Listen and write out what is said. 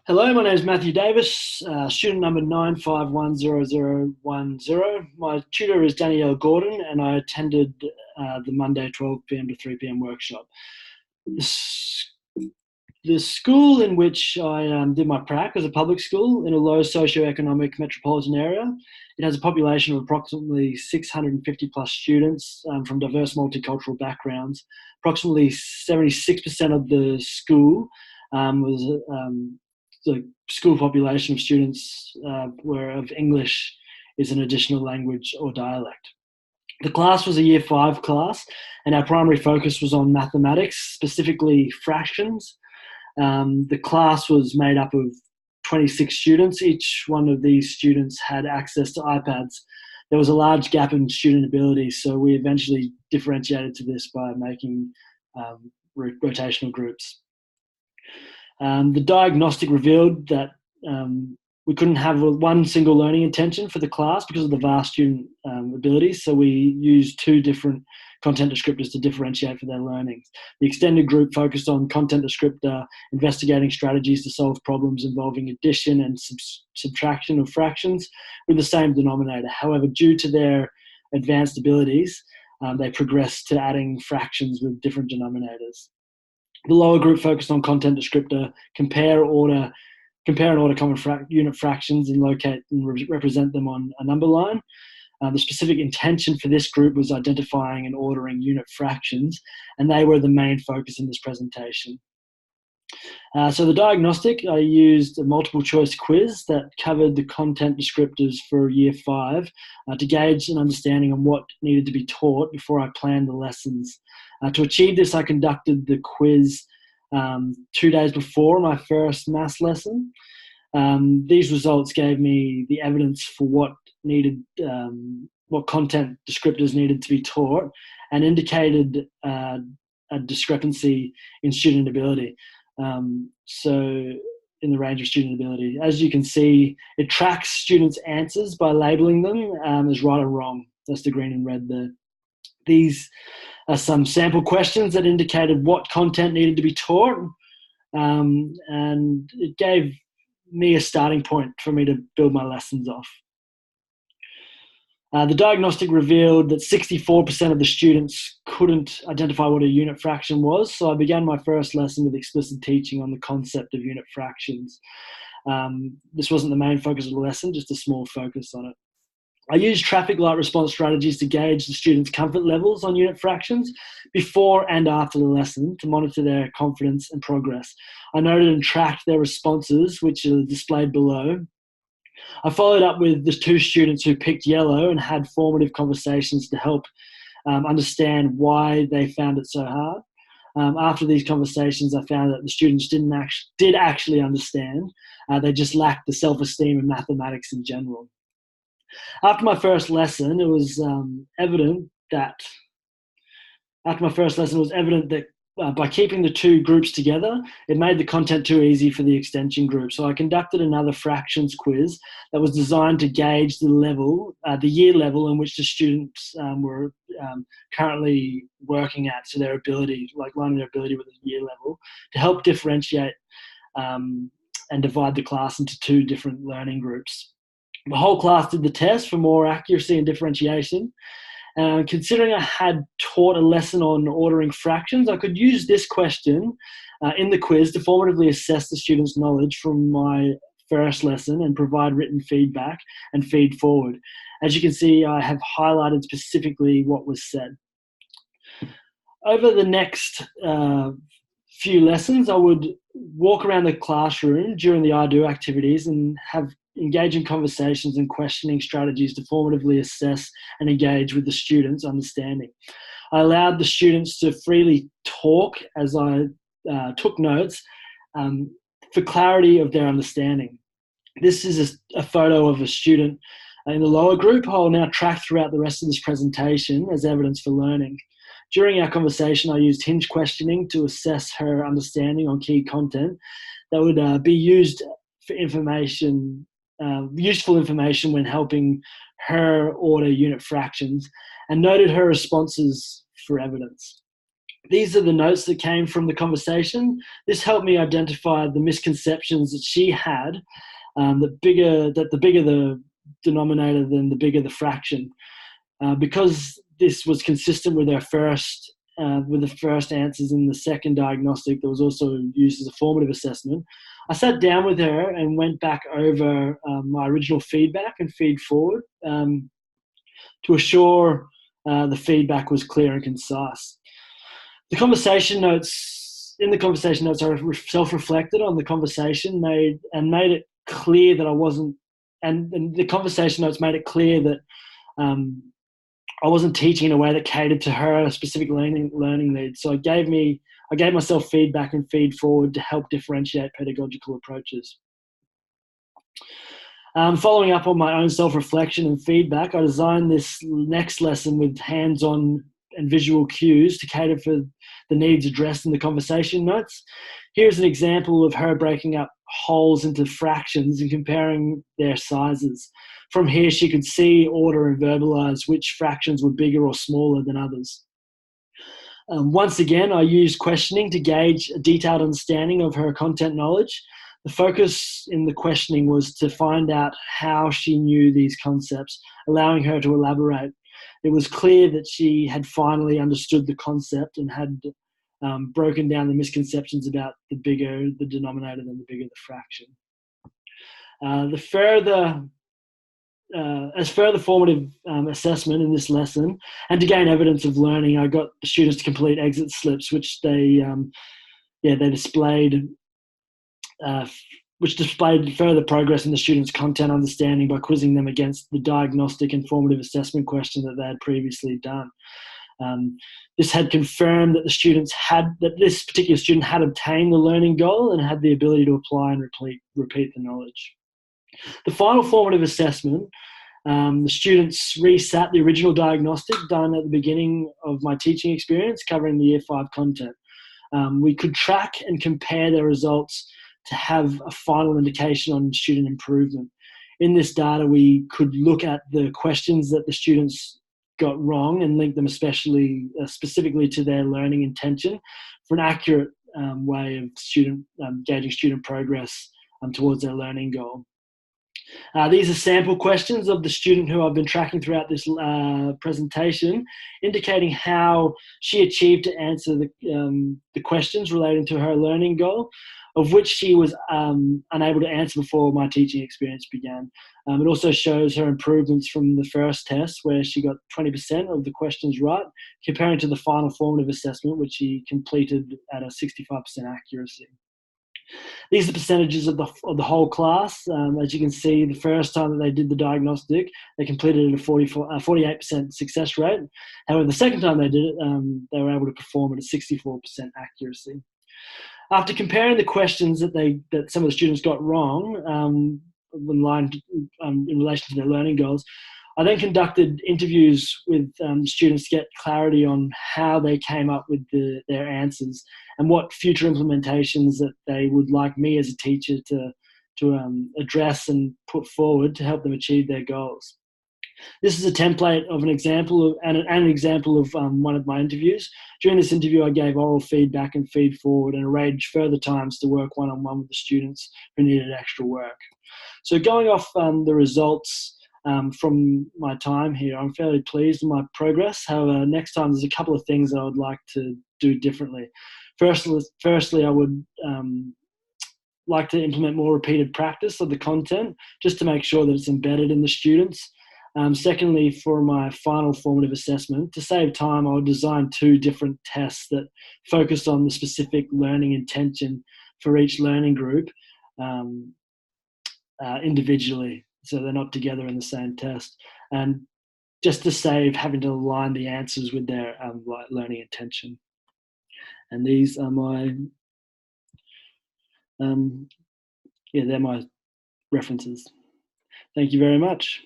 Hello, my name is Matthew Davis, student number 9510010. My tutor is Danielle Gordon, and I attended the Monday 12 p.m. to 3 p.m. workshop. The school in which I did my prac is a public school in a low socioeconomic metropolitan area. It has a population of approximately 650 plus students from diverse multicultural backgrounds. Approximately 76% of the school was the school population of students were of English is an additional language or dialect. The class was a Year 5 class, and our primary focus was on mathematics, specifically fractions. The class was made up of 26 students. Each one of these students had access to iPads. There was a large gap in student ability, so we eventually differentiated to this by making rotational groups. The diagnostic revealed that we couldn't have one single learning intention for the class because of the vast student abilities, so we used two different content descriptors to differentiate for their learnings. The extended group focused on content descriptor, investigating strategies to solve problems involving addition and subtraction of fractions with the same denominator. However, due to their advanced abilities, they progressed to adding fractions with different denominators. The lower group focused on content descriptor, compare and order common unit fractions and locate and represent them on a number line. The specific intention for this group was identifying and ordering unit fractions, and they were the main focus in this presentation. So the diagnostic, I used a multiple choice quiz that covered the content descriptors for Year 5 to gauge an understanding on what needed to be taught before I planned the lessons. To achieve this, I conducted the quiz 2 days before my first maths lesson. These results gave me the evidence for what content descriptors needed to be taught, and indicated a discrepancy in student ability. So in the range of student ability. As you can see, it tracks students' answers by labeling them as right or wrong. That's the green and red there. These are some sample questions that indicated what content needed to be taught, and it gave me a starting point for me to build my lessons off. The diagnostic revealed that 64% of the students couldn't identify what a unit fraction was, so I began my first lesson with explicit teaching on the concept of unit fractions. This wasn't the main focus of the lesson, just a small focus on it. I used traffic light response strategies to gauge the students' comfort levels on unit fractions before and after the lesson to monitor their confidence and progress. I noted and tracked their responses, which are displayed below. I followed up with the two students who picked yellow and had formative conversations to help understand why they found it so hard. After these conversations, I found that the students did actually understand. They just lacked the self-esteem in mathematics in general. After my first lesson, it was evident that by keeping the two groups together, it made the content too easy for the extension group. So I conducted another fractions quiz that was designed to gauge the level, the year level in which the students were currently working at, so their ability, like lining their ability with the year level, to help differentiate and divide the class into two different learning groups. The whole class did the test for more accuracy and differentiation. Considering I had taught a lesson on ordering fractions, I could use this question in the quiz to formatively assess the students' knowledge from my first lesson and provide written feedback and feed forward. As you can see, I have highlighted specifically what was said. Over the next few lessons, I would walk around the classroom during the I Do activities and have engaging conversations and questioning strategies to formatively assess and engage with the students' understanding. I allowed the students to freely talk as I took notes for clarity of their understanding. This is a photo of a student in the lower group. I'll now track throughout the rest of this presentation as evidence for learning. During our conversation, I used hinge questioning to assess her understanding on key content that would be used for useful information when helping her order unit fractions, and noted her responses for evidence. These are the notes that came from the conversation. This helped me identify the misconceptions that she had, the bigger the denominator, then the bigger the fraction. Because this was consistent with our with the first answers in the second diagnostic that was also used as a formative assessment, I sat down with her and went back over my original feedback and feed forward to assure the feedback was clear and concise. The conversation notes, in the conversation notes, I self-reflected on the conversation, made it clear that I wasn't, and the conversation notes made it clear that I wasn't teaching in a way that catered to her specific learning needs. So I gave myself feedback and feed forward to help differentiate pedagogical approaches. Following up on my own self-reflection and feedback, I designed this next lesson with hands-on and visual cues to cater for the needs addressed in the conversation notes. Here's an example of her breaking up wholes into fractions and comparing their sizes. From here, she could see, order, and verbalize which fractions were bigger or smaller than others. Once again, I used questioning to gauge a detailed understanding of her content knowledge. The focus in the questioning was to find out how she knew these concepts, allowing her to elaborate. It was clear that she had finally understood the concept and had broken down the misconceptions about the bigger the denominator, then the bigger the fraction. As further formative assessment in this lesson, and to gain evidence of learning, I got the students to complete exit slips, which they displayed, which displayed further progress in the students' content understanding by quizzing them against the diagnostic and formative assessment question that they had previously done. This had confirmed that this particular student had obtained the learning goal and had the ability to apply and repeat the knowledge. The final formative assessment, the students resat the original diagnostic done at the beginning of my teaching experience covering the Year 5 content. We could track and compare their results to have a final indication on student improvement. In this data, we could look at the questions that the students got wrong and link them specifically to their learning intention for an accurate way of gauging student progress towards their learning goal. These are sample questions of the student who I've been tracking throughout this presentation, indicating how she achieved to answer the questions relating to her learning goal, of which she was unable to answer before my teaching experience began. It also shows her improvements from the first test, where she got 20% of the questions right, comparing to the final formative assessment, which she completed at a 65% accuracy. These are the percentages of the whole class. As you can see, the first time that they did the diagnostic, they completed at a 48% success rate. However, the second time they did it, they were able to perform at a 64% accuracy. After comparing the questions that some of the students got wrong in relation to their learning goals, I then conducted interviews with students to get clarity on how they came up with their answers and what future implementations that they would like me as a teacher to address and put forward to help them achieve their goals. This is a template of an example of one of my interviews. During this interview, I gave oral feedback and feed forward and arranged further times to work one-on-one with the students who needed extra work. So going off the results from my time here, I'm fairly pleased with my progress. However, next time there's a couple of things I would like to do differently. Firstly, I would like to implement more repeated practice of the content just to make sure that it's embedded in the students. Secondly, for my final formative assessment, to save time, I would design 2 different tests that focus on the specific learning intention for each learning group individually, so they're not together in the same test, and just to save having to align the answers with their learning intention. And these are my they're my references. Thank you very much.